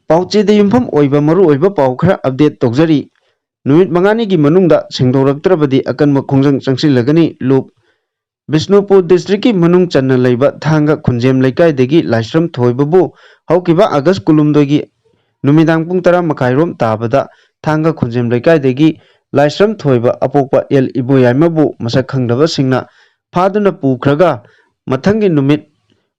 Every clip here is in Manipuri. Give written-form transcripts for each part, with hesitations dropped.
ꯄꯥꯎꯆꯦꯗ ꯌꯨꯝꯐꯝ ꯑꯣꯏꯕ ꯃꯔꯨꯑꯣꯏꯕ ꯄꯥꯎ ꯈꯔ ꯑꯞꯗꯦꯠ ꯇꯧꯖꯔꯤ꯫ ꯅꯨꯃꯤꯠ ꯃꯉꯥꯅꯤꯒꯤ ꯃꯅꯨꯡꯗ ꯁꯦꯡꯗꯣꯔꯛꯇ꯭ꯔꯕꯗꯤ ꯑꯀꯟꯕ ꯈꯣꯡꯖꯪ ꯆꯪꯁꯤꯜꯂꯒꯅꯤ꯫ ꯂꯨꯞ ꯕꯤꯁꯅꯨꯄꯨꯔ ꯗꯤꯁꯇ꯭ꯔꯤꯛꯀꯤ ꯃꯅꯨꯡ ꯆꯟꯅ ꯂꯩꯕ ꯊꯥꯡꯒ ꯈꯨꯟꯖꯦꯝ ꯂꯩꯀꯥꯏꯗꯒꯤ ꯂꯥꯏꯁ꯭ꯔꯝ ꯊꯣꯏꯕꯕꯨ ꯍꯧꯈꯤꯕ ꯑꯥꯒꯁꯠ 12ꯒꯤ ꯅꯨꯃꯤꯗꯥꯡ ꯄꯨꯡ 10:30 ꯇꯥꯕꯗ ꯊꯥꯡꯒ ꯈꯨꯟꯖꯦꯝ ꯂꯩꯀꯥꯏꯗꯒꯤ ꯂꯥꯏꯁ꯭ꯔꯝ ꯊꯣꯏꯕ ꯑꯄꯣꯛꯄ 𝗖𝗛𝗘𝗎𝗪 ꯃꯁꯛ ꯈꯪꯗꯕ ꯁꯤꯡꯅ ꯐꯥꯗꯨꯅ ꯄꯨꯈ꯭ꯔꯒ ꯃꯊꯪꯒꯤ ꯅꯨꯃꯤꯠ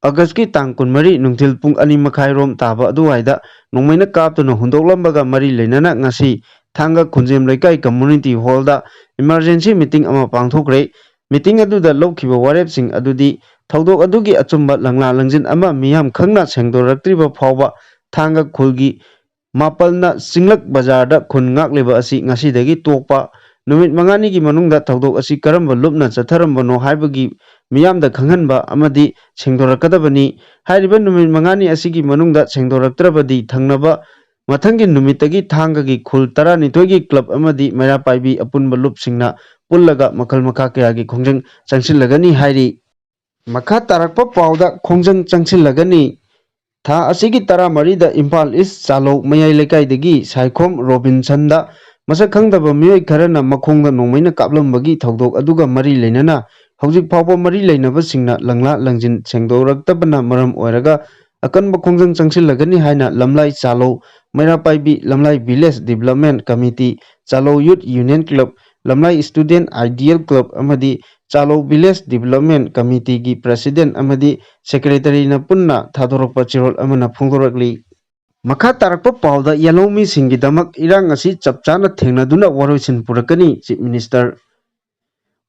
ꯑꯥꯒꯁꯠꯀꯤ ꯇꯥꯡ 24 ꯅꯨꯡꯊꯤꯜ ꯄꯨꯡ 2:30 ꯇꯥꯕ ꯑꯗꯨꯋꯥꯏꯗ ꯅꯣꯡꯃꯩꯅ ꯀꯥꯞꯇꯨꯅ ꯍꯨꯟꯗꯣꯛꯂꯝꯕꯒ ꯃꯔꯤ ꯂꯩꯅꯅ ꯉꯁꯤ ꯊꯥꯡꯒ ꯈꯨꯟꯖꯦꯝ ꯂꯩꯀꯥꯏ ꯀꯝꯃ꯭ꯌꯨꯅꯤꯇꯤ ꯍꯣꯜꯗ ꯏꯃꯔꯖꯦꯟꯁꯤ ꯃꯤꯇꯤꯡ ꯑꯃ ꯄꯥꯡꯊꯣꯛꯈ꯭ꯔꯦ꯫ ꯃꯤꯇꯤꯡ ꯑꯗꯨꯗ ꯂꯧꯈꯤꯕ ꯋꯥꯔꯦꯞꯁꯤꯡ ꯑꯗꯨꯗꯤ ꯊꯧꯗꯣꯛ ꯑꯗꯨꯒꯤ ꯑꯆꯨꯝꯕ ꯂꯪꯂꯥ ꯂꯪꯖꯤꯟ ꯑꯃ ꯃꯤꯌꯥꯝ ꯈꯪꯅ ꯁꯦꯡꯗꯣꯔꯛꯇ꯭ꯔꯤꯕ ꯐꯥꯎꯕ ꯊꯥꯡꯒ ꯈꯨꯜꯒꯤ ꯃꯥꯄꯜꯅ ꯆꯤꯡꯂꯛ ꯕꯖꯥꯔꯗ ꯈꯨꯟ ꯉꯥꯛꯂꯤꯕ ꯑꯁꯤ ꯉꯁꯤꯗꯒꯤ ꯇꯣꯛꯄ, ꯅꯨꯃꯤꯠ 5ꯅꯤꯒꯤ ꯃꯅꯨꯡꯗ ꯊꯧꯗꯣꯛ ꯑꯁꯤ ꯀꯔꯝꯕ ꯂꯨꯞꯅ ꯆꯠꯊꯔꯝꯕꯅꯣ ꯍꯥꯏꯕꯒꯤ ꯃꯤꯌꯥꯝꯗ ꯈꯪꯍꯟꯕ ꯑꯃꯗꯤ ꯁꯦꯡꯗꯣꯔꯛꯀꯗꯕꯅꯤ꯫ ꯍꯥꯏꯔꯤꯕ ꯅꯨꯃꯤꯠ 5ꯅꯤ ꯑꯁꯤꯒꯤ ꯃꯅꯨꯡꯗ ꯁꯦꯡꯗꯣꯔꯛꯇ꯭ꯔꯕꯗꯤ ꯊꯪꯅꯕ ꯃꯊꯪꯒꯤ ꯅꯨꯃꯤꯠꯇꯒꯤ ꯊꯥꯡꯒꯒꯤ ꯈꯨꯜ 12ꯒꯤ ꯀ꯭ꯂꯕ ꯑꯃꯗꯤ ꯃꯩꯔꯥꯄꯥꯏꯕꯤ ꯑꯄꯨꯟꯕ ꯂꯨꯞꯁꯤꯡꯅ ꯄꯨꯜꯂꯒ ꯃꯈꯜ ꯃꯈꯥ ꯀꯌꯥꯒꯤ ꯈꯣꯡꯖꯪ ꯆꯪꯁꯤꯜꯂꯒꯅꯤ ꯍꯥꯏꯔꯤ꯫ ꯃꯈꯥ ꯇꯥꯔꯛꯄ ꯄꯥꯎꯗ ꯈꯣꯡꯖꯪ ꯆꯪꯁꯤꯜꯂꯒꯅꯤ꯫ ꯊꯥ ꯑꯁꯤꯒꯤ 13ꯗ ꯏꯝꯐꯥꯜ ꯏꯁ ꯆꯥꯂꯧ ꯃꯌꯥꯏ ꯂꯩꯀꯥꯏꯗꯒꯤ ꯁꯥꯏꯈꯣꯝ ꯔꯣꯕꯤꯟꯁꯟꯗ ꯃꯁꯛ ꯈꯪꯗꯕ ꯃꯤꯑꯣꯏ ꯈꯔꯅ ꯃꯈꯣꯡꯗ ꯅꯣꯡꯃꯩꯅ ꯀꯥꯞꯂꯝꯕꯒꯤ ꯊꯧꯗꯣꯛ ꯑꯗꯨꯒ ꯃꯔꯤ ꯂꯩꯅꯅ ꯍꯧꯖꯤꯛ ꯐꯥꯎꯕ ꯃꯔꯤ ꯂꯩꯅꯕꯁꯤꯡꯅ ꯂꯪꯂꯥ ꯂꯪꯖꯤꯟ ꯁꯦꯡꯗꯣꯔꯛꯇꯕꯅ ꯃꯔꯝ ꯑꯣꯏꯔꯒ ꯑꯀꯟꯕ ꯈꯣꯡꯖꯪ ꯆꯪꯁꯤꯜꯂꯒꯅꯤ ꯍꯥꯏꯅ ꯂꯝꯂꯥꯏ ꯆꯥꯂꯧ ꯃꯩꯔꯥꯄꯥꯏꯕꯤ Lamlai village development committee, Chalou youth union club, Lamlai student ideal club ꯑꯃꯗꯤ ꯆꯥꯂꯧ ꯚꯤꯂꯦꯖ ꯗꯤꯚꯦꯂꯞꯃꯦꯟꯠ ꯀꯝꯃꯤꯇꯤꯒꯤ ꯄ꯭ꯔꯦꯁꯤꯗꯦꯟꯠ ꯑꯃꯗꯤ ꯁꯦꯀ꯭ꯔꯦꯇꯔꯤꯅ ꯄꯨꯟꯅ ꯊꯥꯗꯣꯔꯛꯄ ꯆꯦꯔꯣꯜ ꯑꯃꯅ ꯐꯣꯡꯗꯣꯔꯛꯂꯤ꯫ ꯃꯈꯥ ꯇꯥꯔꯛꯄ ꯄꯥꯎꯗ ꯌꯦꯜꯍꯧꯃꯤꯁꯤꯡꯒꯤꯗꯃꯛ ꯏꯔꯥꯡ ꯑꯁꯤ ꯆꯞ ꯆꯥꯅ ꯊꯦꯡꯅꯗꯨꯅ ꯋꯥꯔꯣꯏꯁꯤꯟ ꯄꯨꯔꯛꯀꯅꯤ꯫ ꯆꯤꯐ ꯃꯤꯅꯤꯁꯇꯔ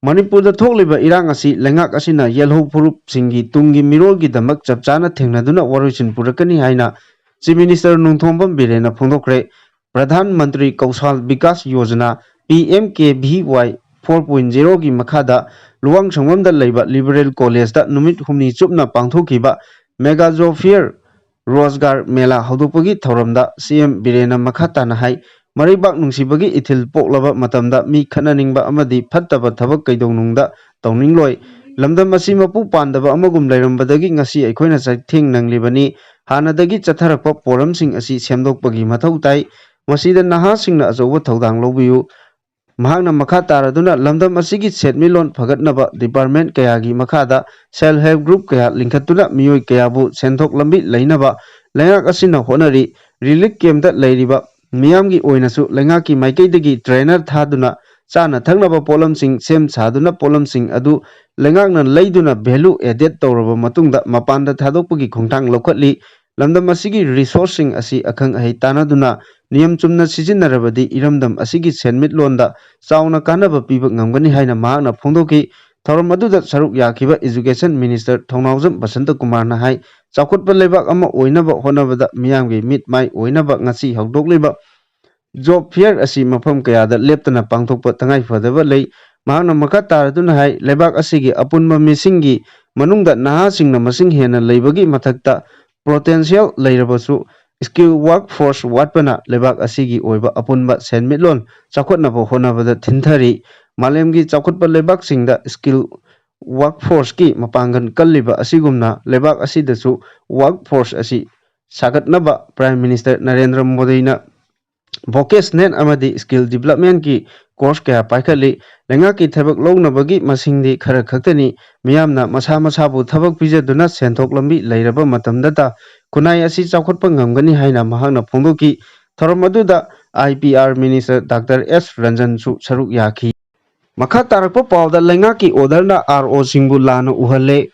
ꯃꯅꯤꯄꯨꯔꯗ ꯊꯣꯛꯂꯤꯕ ꯏꯔꯥꯡ ꯑꯁꯤ ꯂꯩꯉꯥꯛ ꯑꯁꯤꯅ ꯌꯦꯜꯍꯧ ꯐꯨꯔꯨꯞꯁꯤꯡꯒꯤ ꯇꯨꯡꯒꯤ ꯃꯤꯔꯣꯜꯒꯤꯗꯃꯛ ꯆꯞ ꯆꯥꯅ ꯊꯦꯡꯅꯗꯨꯅ ꯋꯥꯔꯣꯏꯁꯤꯟ ꯄꯨꯔꯛꯀꯅꯤ ꯍꯥꯏꯅ chief minister Nongthombam ꯕꯤꯔꯦꯟꯅ ꯐꯣꯡꯗꯣꯛꯈ꯭ꯔꯦ꯫ Pradhan Mantri Kaushal Vikas Yojana (PMKVY 4.0) ꯒꯤ ꯃꯈꯥꯗ ꯂꯨꯋꯥꯡꯁꯪꯕꯝꯗ ꯂꯩꯕ ꯂꯤꯕꯔꯦꯜ ꯀꯣꯂꯦꯖꯗ ꯅꯨꯃꯤꯠ 6ꯅꯤ ꯆꯨꯞꯅ ꯄꯥꯡꯊꯣꯛꯈꯤꯕ ꯃꯦꯒꯥ ꯖꯣꯕ ꯐꯤꯌꯔ ꯔꯣꯖꯒꯥꯔ ꯃꯦꯂꯥ ꯍꯧꯗꯣꯛꯄꯒꯤ ꯊꯧꯔꯝꯗ ꯁꯤꯑꯦꯝ ꯕꯤꯔꯦꯟꯅ ꯃꯈꯥ ꯇꯥꯅ ꯍꯥꯏ ꯃꯔꯩꯕꯥꯛ ꯅꯨꯡꯁꯤꯕꯒꯤ ꯏꯊꯤꯜ ꯄꯣꯛꯂꯕ ꯃꯇꯝꯗ ꯃꯤ ꯈꯠꯅꯅꯤꯡꯕ ꯑꯃꯗꯤ ꯐꯠꯇꯕ ꯊꯕꯛ ꯀꯩꯗꯧꯅꯨꯡꯗ ꯇꯧꯅꯤꯡꯂꯣꯏ꯫ ꯂꯝꯗꯝ ꯑꯁꯤ ꯃꯄꯨ ꯄꯥꯟꯗꯕ ꯑꯃꯒꯨꯝ ꯂꯩꯔꯝꯕꯗꯒꯤ ꯉꯁꯤ ꯑꯩꯈꯣꯏꯅ ꯆꯩꯊꯦꯡ ꯅꯪꯂꯤꯕꯅꯤ꯫ ꯍꯥꯟꯅꯗꯒꯤ ꯆꯠꯊꯔꯛꯄ ꯄꯣꯔꯝꯁꯤꯡ ꯑꯁꯤ ꯁꯦꯝꯗꯣꯛꯄꯒꯤ ꯃꯊꯧ ꯇꯥꯏ꯫ ꯃꯁꯤꯗ ꯅꯍꯥꯁꯤꯡꯅ ꯑꯆꯧꯕ ꯊꯧꯗꯥꯡ ꯂꯧꯕꯤꯌꯨ꯫ ꯃꯍꯥꯛꯅ ꯃꯈꯥ ꯇꯥꯔꯗꯨꯅ ꯂꯝꯗꯝ ꯑꯁꯤꯒꯤ ꯁꯦꯟꯃꯤꯠꯂꯣꯟ ꯐꯒꯠꯅꯕ ꯗꯤꯄꯥꯔꯠꯃꯦꯟꯠ ꯀꯌꯥꯒꯤ ꯃꯈꯥꯗ ꯁꯦꯜꯐ ꯍꯦꯜꯞ ꯒ꯭ꯔꯨꯞ ꯀꯌꯥ ꯂꯤꯡꯈꯠꯇꯨꯅ ꯃꯤꯑꯣꯏ ꯀꯌꯥꯕꯨ ꯁꯦꯟꯊꯣꯛ ꯂꯝꯕꯤ ꯂꯩꯅꯕ ꯂꯩꯉꯥꯛ ꯑꯁꯤꯅ ꯍꯣꯠꯅꯔꯤ꯫ ꯔꯤꯂꯤꯐ ꯀꯦꯝꯞꯇ ꯂꯩꯔꯤꯕ ꯃꯤꯌꯥꯝꯒꯤ ꯑꯣꯏꯅꯁꯨ ꯂꯩꯉꯥꯛꯀꯤ ꯃꯥꯏꯀꯩꯗꯒꯤ ꯇ꯭ꯔꯦꯅꯔ ꯊꯥꯗꯨꯅ ꯆꯥꯅ ꯊꯛꯅꯕ ꯄꯣꯠꯂꯝꯁꯤꯡ ꯁꯦꯝ ꯁꯥꯗꯨꯅ ꯄꯣꯠꯂꯝꯁꯤꯡ ꯑꯗꯨ ꯂꯩꯉꯥꯛꯅ ꯂꯩꯗꯨꯅ ꯚꯦꯂꯨ ꯑꯦꯗꯦꯗ ꯇꯧꯔꯕ ꯃꯇꯨꯡꯗ ꯃꯄꯥꯟꯗ ꯊꯥꯗꯣꯛꯄꯒꯤ ꯈꯣꯡꯊꯥꯡ ꯂꯧꯈꯠꯂꯤ꯫ ꯂꯝꯗꯝ ꯑꯁꯤꯒꯤ ꯔꯤꯁꯣꯔꯁꯁꯤꯡ ꯑꯁꯤ ꯑꯈꯪ ꯑꯍꯩ ꯇꯥꯟꯅꯗꯨꯅ ꯅꯤꯌꯝ ꯆꯨꯝꯅ ꯁꯤꯖꯤꯟꯅꯔꯕꯗꯤ ꯏꯔꯝꯗꯝ ꯑꯁꯤꯒꯤ ꯁꯦꯟꯃꯤꯠꯂꯣꯟꯗ ꯆꯥꯎꯅ ꯀꯥꯟꯅꯕ ꯄꯤꯕ ꯉꯝꯒꯅꯤ ꯍꯥꯏꯅ ꯃꯍꯥꯛꯅ ꯐꯣꯡꯗꯣꯛꯈꯤ꯫ ꯊꯧꯔꯝ ꯑꯗꯨꯗ ꯁꯔꯨꯛ ꯌꯥꯈꯤꯕ ꯏꯖꯨꯀꯦꯁꯟ ꯃꯤꯅꯤꯁꯇꯔ ꯊꯧꯅꯥꯎꯖꯝ ꯕꯁꯟꯇꯀꯨꯃꯥꯔꯅ ꯍꯥꯏ ꯆꯥꯎꯈꯠꯄ ꯂꯩꯕꯥꯛ ꯑꯃ ꯑꯣꯏꯅꯕ ꯍꯣꯠꯅꯕꯗ ꯃꯤꯌꯥꯝꯒꯤ ꯃꯤꯠ ꯃꯥꯏ ꯑꯣꯏꯅꯕ ꯉꯁꯤ ꯍꯧꯗꯣꯛꯂꯤꯕ ꯖꯣꯕ ꯐꯤꯌꯔ ꯑꯁꯤ ꯃꯐꯝ ꯀꯌꯥꯗ ꯂꯦꯞꯇꯅ ꯄꯥꯡꯊꯣꯛꯄ ꯇꯉꯥꯏꯐꯗꯕ ꯂꯩ꯫ ꯃꯍꯥꯛꯅ ꯃꯈꯥ ꯇꯥꯔꯗꯨꯅ ꯍꯥꯏ ꯂꯩꯕꯥꯛ ꯑꯁꯤꯒꯤ ꯑꯄꯨꯟꯕ ꯃꯤꯁꯤꯡꯒꯤ ꯃꯅꯨꯡꯗ ꯅꯍꯥꯁꯤꯡꯅ ꯃꯁꯤꯡ ꯍꯦꯟꯅ ꯂꯩꯕꯒꯤ ꯃꯊꯛꯇ ꯄꯣꯇꯦꯟꯁꯤꯌꯦꯜ ꯂꯩꯔꯕꯁꯨ ꯁ꯭ꯀꯤꯜ ꯋꯥꯔꯛ ꯐꯣꯔꯁ ꯋꯥꯠꯄꯅ ꯂꯩꯕꯥꯛ ꯑꯁꯤꯒꯤ ꯑꯣꯏꯕ ꯑꯄꯨꯟꯕ ꯁꯦꯟꯃꯤꯠꯂꯣꯟ ꯆꯥꯎꯈꯠꯅꯕ ꯍꯣꯠꯅꯕꯗ ꯊꯤꯟꯊꯔꯤ꯫ ꯃꯥꯂꯦꯝꯒꯤ ꯆꯥꯎꯈꯠꯄ ꯂꯩꯕꯥꯛꯁꯤꯡꯗ ꯁ꯭ꯀꯤꯜ ꯋꯥꯔꯛ ꯐꯣꯔꯁꯀꯤ ꯃꯄꯥꯡꯒꯜ ꯀꯜꯂꯤꯕ ꯑꯁꯤꯒꯨꯝꯅ ꯂꯩꯕꯥꯛ ꯑꯁꯤꯗꯁꯨ ꯋꯥꯔꯛ ꯐꯣꯔꯁ ꯑꯁꯤ ꯁꯥꯒꯠꯅꯕ ꯄ꯭ꯔꯥꯏꯝ ꯃꯤꯅꯤꯁꯇꯔ ꯅꯔꯦꯟꯗ꯭ꯔ ꯃꯣꯗꯤꯅ ꯚꯣꯀꯦꯁꯅꯦꯜ ꯑꯃꯗꯤ ꯁ꯭ꯀꯤꯜ ꯗꯤꯚꯦꯂꯞꯃꯦꯟꯠꯀꯤ ꯀꯣꯔꯁ ꯀꯌꯥ ꯄꯥꯏꯈꯠꯂꯤ꯫ ꯂꯩꯉꯥꯛꯀꯤ ꯊꯕꯛ ꯂꯧꯅꯕꯒꯤ ꯃꯁꯤꯡꯗꯤ ꯈꯔ ꯈꯛꯇꯅꯤ꯫ ꯃꯤꯌꯥꯝꯅ ꯃꯁꯥ ꯃꯁꯥꯕꯨ ꯊꯕꯛ ꯄꯤꯖꯗꯨꯅ ꯁꯦꯟꯊꯣꯛ ꯂꯝꯕꯤ ꯂꯩꯔꯕ ꯃꯇꯝꯗꯇ ꯈꯨꯟꯅꯥꯏ ꯑꯁꯤ ꯆꯥꯎꯈꯠꯄ ꯉꯝꯒꯅꯤ ꯍꯥꯏꯅ ꯃꯍꯥꯛꯅ ꯐꯣꯡꯗꯣꯛꯈꯤ꯫ ꯊꯧꯔꯝ ꯑꯗꯨꯗ IPR ꯃꯤꯅꯤꯁꯇꯔ ꯗꯥꯛꯇꯔ S. ꯔꯟꯖꯟꯁꯨ ꯁꯔꯨꯛ ꯌꯥꯈꯤ꯫ ꯃꯈꯥ ꯇꯥꯔꯛꯄ ꯄꯥꯎꯗ ꯂꯩꯉꯥꯛꯀꯤ ꯑꯣꯔꯗꯔꯅ ROꯁꯤꯡꯕꯨ ꯂꯥꯟꯅ ꯎꯍꯜꯂꯦ꯫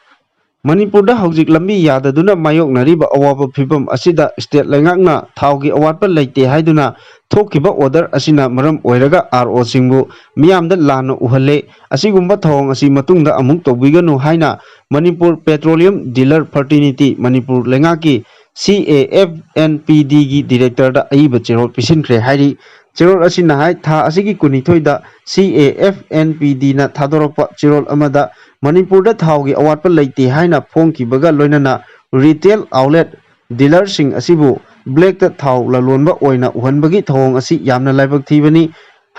ꯃꯅꯤꯄꯨꯔꯗ ꯍꯧꯖꯤꯛ ꯂꯝꯕꯤ ꯌꯥꯗꯗꯨꯅ ꯃꯥꯌꯣꯛꯅꯔꯤꯕ ꯑꯋꯥꯕ ꯐꯤꯚꯝ ꯑꯁꯤꯗ ꯁ꯭ꯇꯦꯠ ꯂꯩꯉꯥꯛꯅ ꯊꯥꯎꯒꯤ ꯑꯋꯥꯠꯄ ꯂꯩꯇꯦ ꯍꯥꯏꯗꯨꯅ ꯊꯣꯛꯈꯤꯕ ꯑꯣꯔꯗꯔ ꯑꯁꯤꯅ ꯃꯔꯝ ꯑꯣꯏꯔꯒ ROꯁꯤꯡꯕꯨ ꯃꯤꯌꯥꯝꯗ ꯂꯥꯟꯅ ꯎꯍꯜꯂꯦ꯫ ꯑꯁꯤꯒꯨꯝꯕ ꯊꯧꯑꯣꯡ ꯑꯁꯤ ꯃꯇꯨꯡꯗ ꯑꯃꯨꯛ ꯇꯧꯕꯤꯒꯅꯨ ꯍꯥꯏꯅ ꯃꯅꯤꯄꯨꯔ ꯄꯦꯇ꯭ꯔꯣꯂꯤꯌꯝ ꯗꯤꯂꯔ ꯐ꯭ꯔꯇꯔꯅꯤꯇꯤ ꯃꯅꯤꯄꯨꯔ ꯂꯩꯉꯥꯛꯀꯤ CAFNPDꯒꯤ ꯗꯤꯔꯦꯛꯇꯔꯗ ꯑꯏꯕ ꯆꯦꯔꯣꯜ ꯄꯤꯁꯤꯟꯈ꯭ꯔꯦ ꯍꯥꯏꯔꯤ꯫ ꯆꯦꯔꯣꯜ ꯑꯁꯤꯅ ꯍꯥꯏ ꯊꯥ ꯑꯁꯤꯒꯤ 22ꯗ CAFNPDꯅ ꯊꯥꯗꯣꯔꯛꯄ ꯆꯦꯔꯣꯜ ꯑꯃꯗ ꯃꯅꯤꯄꯨꯔꯗ ꯊꯥꯎꯒꯤ ꯑꯋꯥꯠꯄ ꯂꯩꯇꯦ ꯍꯥꯏꯅ ꯐꯣꯡꯈꯤꯕꯒ ꯂꯣꯏꯅꯅ ꯔꯤꯇꯦꯜ ꯑꯥꯎꯠꯂꯦꯠ ꯗꯤꯂꯔꯁꯤꯡ ꯑꯁꯤꯕꯨ ꯕ꯭ꯂꯦꯛꯇ ꯊꯥꯎ ꯂꯂꯣꯟꯕ ꯑꯣꯏꯅ ꯎꯍꯟꯕꯒꯤ ꯊꯧꯑꯣꯡ ꯑꯁꯤ ꯌꯥꯝꯅ ꯂꯥꯏꯕꯛ ꯊꯤꯕꯅꯤ꯫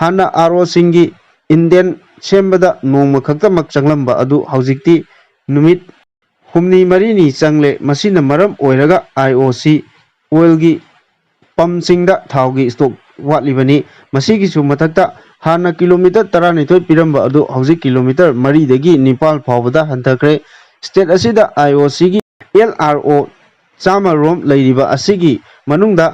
ꯍꯥꯟꯅ ROꯁꯤꯡꯒꯤ ꯏꯟꯗꯦꯟ ꯁꯦꯝꯕꯗ ꯅꯣꯡꯃ ꯈꯛꯇꯃꯛ ꯆꯪꯂꯝꯕ ꯑꯗꯨ ꯍꯧꯖꯤꯛꯇꯤ ꯅꯨꯃꯤꯠ 6-7 ꯆꯪꯂꯦ꯫ ꯃꯁꯤꯅ ꯃꯔꯝ ꯑꯣꯏꯔꯒ IOC ꯑꯣꯏꯜꯒꯤ ꯄꯝꯁꯤꯡꯗ ꯊꯥꯎꯒꯤ ꯁ꯭ꯇꯣꯛ ꯋꯥꯠꯂꯤꯕꯅꯤ꯫ ꯃꯁꯤꯒꯤꯁꯨ ꯃꯊꯛꯇ ꯍꯥꯟꯅ ꯀꯤꯂꯣꯃꯤꯇꯔ 12 ꯄꯤꯔꯝꯕ ꯑꯗꯨ ꯍꯧꯖꯤꯛ ꯀꯤꯂꯣꯃꯤꯇꯔ 4ꯗꯒꯤ 9 ꯐꯥꯎꯕꯗ ꯍꯟꯊꯈ꯭ꯔꯦ꯫ ꯁ꯭ꯇꯦꯠ ꯑꯁꯤꯗ IOCꯒꯤ LRO 100 ꯔꯣꯝ ꯂꯩꯔꯤꯕ ꯑꯁꯤꯒꯤ ꯃꯅꯨꯡꯗ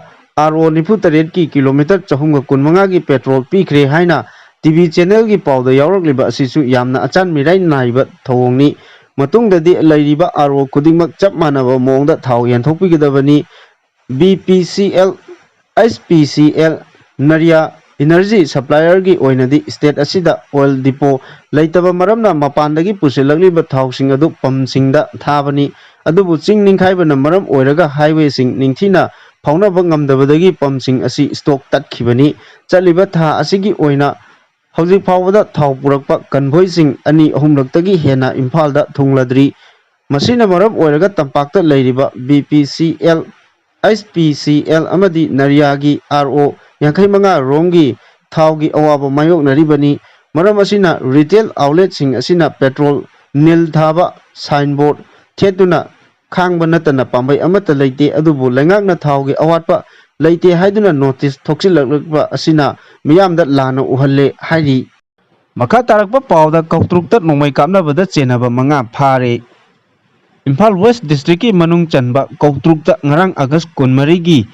RO 98ꯀꯤ ꯀꯤꯂꯣꯃꯤꯇꯔ 325ꯒꯤ ꯄꯦꯇ꯭ꯔꯣꯜ ꯄꯤꯈ꯭ꯔꯦ ꯍꯥꯏꯅ ꯇꯤꯚꯤ ꯆꯦꯅꯦꯜꯒꯤ ꯄꯥꯎꯗ ꯌꯥꯎꯔꯛꯂꯤꯕ ꯑꯁꯤꯁꯨ ꯌꯥꯝꯅ ꯑꯆꯥꯟ ꯃꯤꯔꯥꯏ ꯅꯥꯏꯕ ꯊꯧꯑꯣꯡꯅꯤ꯫ ꯃꯇꯨꯡꯗꯗꯤ ꯂꯩꯔꯤꯕ RO ꯈꯨꯗꯤꯡꯃꯛ ꯆꯞ ꯃꯥꯟꯅꯕ ꯃꯑꯣꯡꯗ ꯊꯥꯎ ꯌꯦꯟꯊꯣꯛꯄꯤꯒꯗꯕꯅꯤ꯫ BPCL, HPCL, ꯅꯔꯤꯌꯥ ꯏꯅꯔꯖꯤ ꯁꯞꯄ꯭ꯂꯥꯏꯌꯔꯒꯤ ꯑꯣꯏꯅꯗꯤ ꯁ꯭ꯇꯦꯠ ꯑꯁꯤꯗ ꯑꯣꯏꯜ ꯗꯤꯄꯣ ꯂꯩꯇꯕ ꯃꯔꯝꯅ ꯃꯄꯥꯟꯗꯒꯤ ꯄꯨꯁꯤꯜꯂꯛꯂꯤꯕ ꯊꯥꯎꯁꯤꯡ ꯑꯗꯨ ꯄꯝꯁꯤꯡꯗ ꯊꯥꯕꯅꯤ꯫ ꯑꯗꯨꯕꯨ ꯆꯤꯡ ꯅꯤꯡꯈꯥꯏꯕꯅ ꯃꯔꯝ ꯑꯣꯏꯔꯒ ꯍꯥꯏꯋꯦꯁꯤꯡ ꯅꯤꯡꯊꯤꯅ ꯐꯥꯎꯅꯕ ꯉꯝꯗꯕꯗꯒꯤ ꯄꯝꯁꯤꯡ ꯑꯁꯤ ꯁ꯭ꯇꯣꯛ ꯇꯠꯈꯤꯕꯅꯤ꯫ ꯆꯠꯂꯤꯕ ꯊꯥ ꯑꯁꯤꯒꯤ ꯑꯣꯏꯅ ꯍꯧꯖꯤꯛ ꯐꯥꯎꯕꯗ ꯊꯥꯎ ꯄꯨꯔꯛꯄ ꯀꯟꯚꯣꯏꯁꯤꯡ 2-3ꯂꯛꯇꯒꯤ ꯍꯦꯟꯅ ꯏꯝꯐꯥꯜꯗ ꯊꯨꯡꯂꯗ꯭ꯔꯤ꯫ ꯃꯁꯤꯅ ꯃꯔꯝ ꯑꯣꯏꯔꯒ ꯇꯝꯄꯥꯛꯇ ꯂꯩꯔꯤꯕ BPCL, HPCL ꯑꯃꯗꯤ ꯅꯔꯤꯌꯥꯒꯤ RO 55 ꯔꯣꯝꯒꯤ ꯊꯥꯎꯒꯤ ꯑꯋꯥꯕ ꯃꯥꯌꯣꯛꯅꯔꯤꯕꯅꯤ꯫ ꯃꯔꯝ ꯑꯁꯤꯅ ꯔꯤꯇꯦꯜ ꯑꯥꯎꯠꯂꯦꯠꯁꯤꯡ ꯑꯁꯤꯅ ꯄꯦꯇ꯭ꯔꯣꯜ ꯅꯤꯜ ꯊꯥꯕ ꯁꯥꯏꯟꯕꯣꯔꯗ ꯊꯦꯠꯇꯨꯅ ꯈꯥꯡꯕ ꯅꯠꯇꯅ ꯄꯥꯝꯕꯩ ꯑꯃꯠꯇ ꯂꯩꯇꯦ꯫ ꯑꯗꯨꯕꯨ ꯂꯩꯉꯥꯛꯅ ꯊꯥꯎꯒꯤ ꯑꯋꯥꯠꯄ ꯂꯩꯇꯦ ꯍꯥꯏꯗꯨꯅ ꯅꯣꯇꯤꯁ ꯊꯣꯛꯆꯤꯜꯂꯛꯄ ꯑꯁꯤꯅ ꯃꯤꯌꯥꯝꯗ ꯂꯥꯟꯅ ꯎꯍꯜꯂꯦ ꯍꯥꯏꯔꯤ꯫ ꯃꯈꯥ ꯇꯥꯔꯛꯄ ꯄꯥꯎꯗ ꯀꯧꯇ꯭ꯔꯨꯛꯇ ꯅꯣꯡꯃꯩ ꯀꯥꯞꯅꯕꯗ ꯆꯦꯟꯅꯕ 5 ꯐꯥꯔꯦ꯫ ꯏꯝꯐꯥꯜ ꯋꯦꯁ ꯗꯤꯁꯇ꯭ꯔꯤꯛꯀꯤ ꯃꯅꯨꯡ ꯆꯟꯕ ꯀꯧꯇ꯭ꯔꯨꯛꯇ ꯉꯔꯥꯡ ꯑꯥꯒꯁꯠ 23ꯒꯤ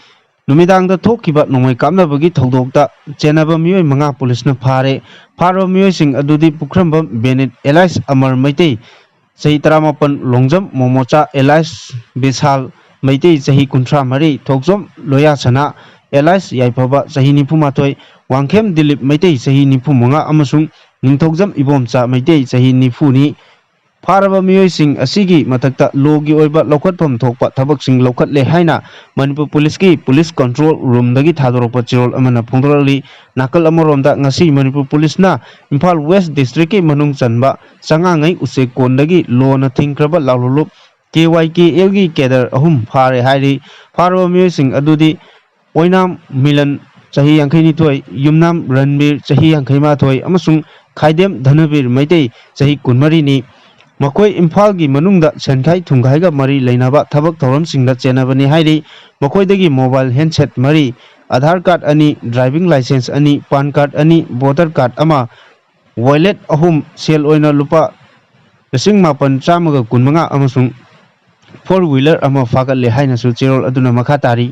ꯅꯨꯃꯤꯗꯥꯡꯗ ꯊꯣꯛꯈꯤꯕ ꯅꯣꯡꯃꯩ ꯀꯥꯞꯅꯕꯒꯤ ꯊꯧꯗꯣꯛꯇ ꯆꯦꯟꯅꯕ ꯃꯤꯑꯣꯏ 5 ꯄꯨꯂꯤꯁꯅ ꯐꯥꯔꯦ꯫ ꯐꯥꯔꯕ ꯃꯤꯑꯣꯏꯁꯤꯡ ꯑꯗꯨꯗꯤ ꯄꯨꯈ꯭ꯔꯝꯕꯝ ꯕꯦꯅꯤꯠ ꯑꯦꯂꯥꯏꯁ ꯑꯃꯔ ꯃꯩꯇꯩ ꯆꯍꯤ 17, ꯂꯣꯡꯖꯝ ꯃꯣꯃꯣꯆꯥ ꯑꯦꯂꯥꯏꯁ ꯕꯤꯁꯥꯜ ꯃꯩꯇꯩ ꯆꯍꯤ 33, ꯊꯣꯛꯆꯣꯝ ꯂꯣꯌꯥꯁꯅꯥ ꯑꯦꯂꯥꯏꯁ ꯌꯥꯏꯐꯕ ꯆꯍꯤ 24, ꯋꯥꯡꯈꯦꯝ ꯗꯤꯂꯤꯞ ꯃꯩꯇꯩ ꯆꯍꯤ 25 ꯑꯃꯁꯨꯡ ꯅꯤꯡꯊꯧꯖꯝ ꯏꯕꯣꯝꯆꯥ ꯃꯩꯇꯩ ꯆꯍꯤ 90ꯅꯤ꯫ ꯐꯥꯔꯕ ꯃꯤꯑꯣꯏꯁꯤꯡ ꯑꯁꯤꯒꯤ ꯃꯊꯛꯇ ꯂꯣꯒꯤ ꯑꯣꯏꯕ ꯂꯧꯈꯠꯐꯝ ꯊꯣꯛꯄ ꯊꯕꯛꯁꯤꯡ ꯂꯧꯈꯠꯂꯦ ꯍꯥꯏꯅ ꯃꯅꯤꯄꯨꯔ ꯄꯨꯂꯤꯁꯀꯤ ꯄꯨꯂꯤꯁ ꯀꯟꯇ꯭ꯔꯣꯜ ꯔꯨꯝꯗꯒꯤ ꯊꯥꯗꯣꯔꯛꯄ ꯆꯦꯔꯣꯜ ꯑꯃꯅ ꯐꯣꯡꯗꯣꯔꯛꯂꯤ꯫ ꯅꯥꯀꯜ ꯑꯃꯔꯣꯝꯗ ꯉꯁꯤ ꯃꯅꯤꯄꯨꯔ ꯄꯨꯂꯤꯁꯅ ꯏꯝꯐꯥꯜ ꯋꯦꯁ ꯗꯤꯁꯇ꯭ꯔꯤꯛꯀꯤ ꯃꯅꯨꯡ ꯆꯟꯕ ꯆꯉꯥꯉꯩ ꯎꯆꯦꯛ ꯀꯣꯟꯗꯒꯤ ꯂꯣꯅ ꯊꯤꯡꯈ꯭ꯔꯕ ꯂꯥꯜꯍꯧꯂꯨꯞ KYKLꯒꯤ ꯀꯦꯗꯔ 3 ꯐꯥꯔꯦ ꯍꯥꯏꯔꯤ꯫ ꯐꯥꯔꯕ ꯃꯤꯑꯣꯏꯁꯤꯡ ꯑꯗꯨꯗꯤ ꯑꯣꯏꯅꯥꯝ ꯃꯤꯂꯟ ꯆꯍꯤ 52, ꯌꯨꯝꯅꯥꯝ ꯔꯟꯕꯤꯔ ꯆꯍꯤ 51 ꯑꯃꯁꯨꯡ ꯈꯥꯏꯗꯦꯝ ꯙꯅꯕꯤꯔ ꯃꯩꯇꯩ ꯆꯍꯤ 24ꯅꯤ꯫ ꯃꯈꯣꯏ ꯏꯝꯐꯥꯜꯒꯤ ꯃꯅꯨꯡꯗ ꯁꯦꯟꯈꯥꯏ ꯊꯨꯝꯈꯥꯏꯒ ꯃꯔꯤ ꯂꯩꯅꯕ ꯊꯕꯛ ꯊꯧꯔꯝꯁꯤꯡꯗ ꯆꯦꯟꯅꯕꯅꯤ ꯍꯥꯏꯔꯤ꯫ ꯃꯈꯣꯏꯗꯒꯤ mobile handset 4, Aadhaar card 2, driving licence 2, PAN card 2, voter card 1, wallet 3, ꯁꯦꯜ ꯑꯣꯏꯅ ꯂꯨꯄꯥ 7,115 ꯑꯃꯁꯨꯡ 4 ꯋꯤꯂꯔ 1 ꯐꯥꯒꯠꯂꯦ ꯍꯥꯏꯅꯁꯨ ꯆꯦꯔꯣꯜ ꯑꯗꯨꯅ ꯃꯈꯥ ꯇꯥꯔꯤ꯫